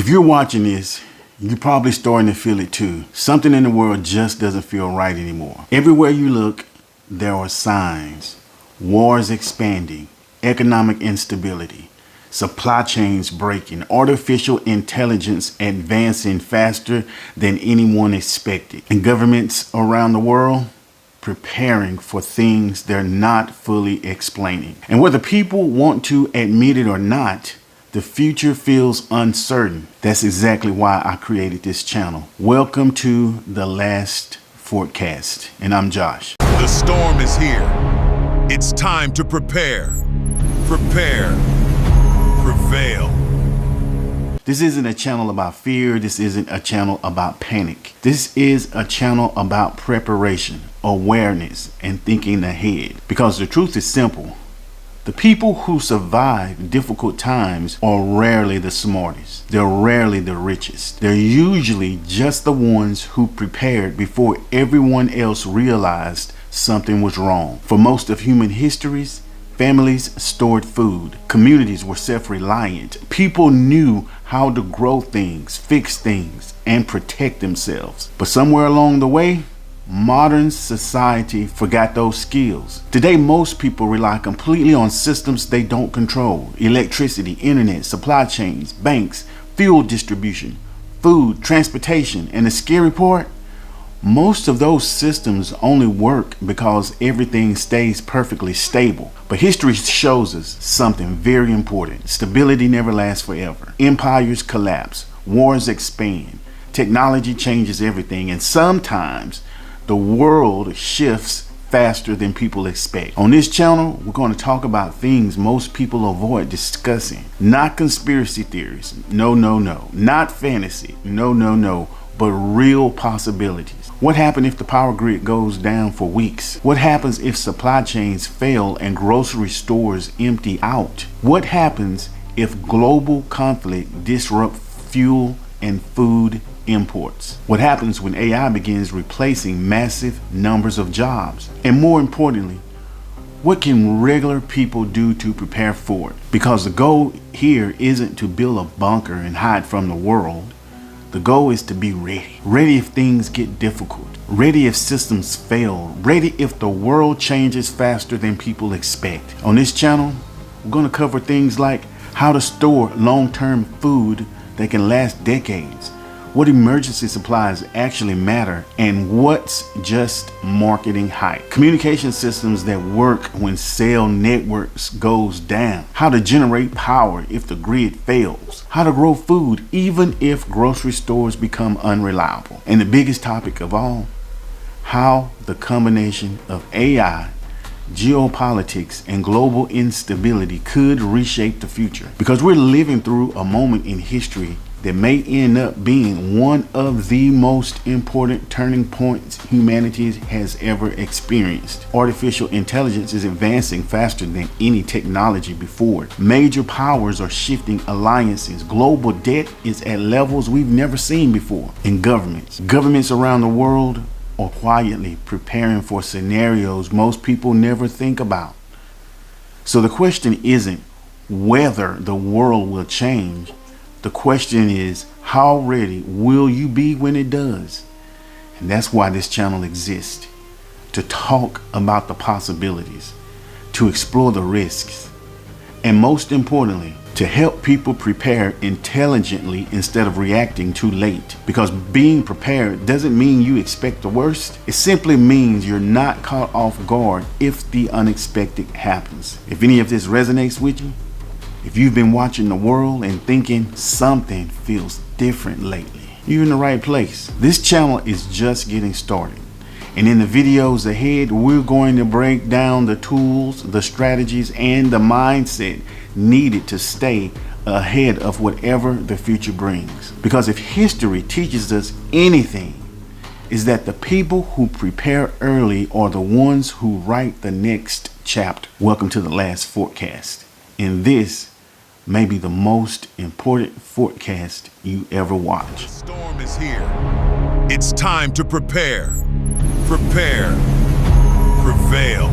If you're watching this, you're probably starting to feel it too. Something in the world just doesn't feel right anymore. Everywhere you look, there are signs. Wars expanding, economic instability, supply chains breaking, artificial intelligence advancing faster than anyone expected, and governments around the world preparing for things they're not fully explaining. And whether people want to admit it or not, the future feels uncertain. That's exactly why I created this channel. Welcome to The Last Forecast, and I'm Josh. The storm is here. It's time to prepare. Prepare. Prevail. This isn't a channel about fear. This isn't a channel about panic. This is a channel about preparation, awareness, and thinking ahead. Because the truth is simple. The people who survive difficult times are rarely the smartest. They're rarely the richest. They're usually just the ones who prepared before everyone else realized something was wrong. For most of human histories, families stored food. Communities were self-reliant. People knew how to grow things, fix things, and protect themselves. But somewhere along the way, modern society forgot those skills. Today, most people rely completely on systems they don't control. Electricity, internet, supply chains, banks, fuel distribution, food, transportation, and the scary part, most of those systems only work because everything stays perfectly stable. But history shows us something very important. Stability never lasts forever. Empires collapse, wars expand, technology changes everything, and sometimes the world shifts faster than people expect. On this channel, we're going to talk about things most people avoid discussing. Not conspiracy theories. No. Not fantasy. No. But real possibilities. What happens if the power grid goes down for weeks? What happens if supply chains fail and grocery stores empty out? What happens if global conflict disrupts fuel and food imports? What happens when AI begins replacing massive numbers of jobs? And more importantly, what can regular people do to prepare for it? Because the goal here isn't to build a bunker and hide from the world. The goal is to be ready. Ready if things get difficult. Ready if systems fail. Ready if the world changes faster than people expect. On this channel, we're going to cover things like how to store long-term food that can last decades, what emergency supplies actually matter, and what's just marketing hype. Communication systems that work when cell networks goes down. How to generate power if the grid fails. How to grow food even if grocery stores become unreliable. And the biggest topic of all, how the combination of AI, geopolitics, and global instability could reshape the future. Because we're living through a moment in history that may end up being one of the most important turning points humanity has ever experienced. Artificial intelligence is advancing faster than any technology before. Major powers are shifting alliances. Global debt is at levels we've never seen before. And governments around the world are quietly preparing for scenarios most people never think about. So the question isn't whether the world will change. The question is, how ready will you be when it does? And that's why this channel exists. To talk about the possibilities, to explore the risks, and most importantly, to help people prepare intelligently instead of reacting too late. Because being prepared doesn't mean you expect the worst. It simply means you're not caught off guard if the unexpected happens. If any of this resonates with you, if you've been watching the world and thinking something feels different lately, you're in the right place. This channel is just getting started. And in the videos ahead, we're going to break down the tools, the strategies, and the mindset needed to stay ahead of whatever the future brings. Because if history teaches us anything, is that the people who prepare early are the ones who write the next chapter. Welcome to The Last Forecast. And this may be the most important forecast you ever watch. The storm is here. It's time to prepare. Prepare. Prevail.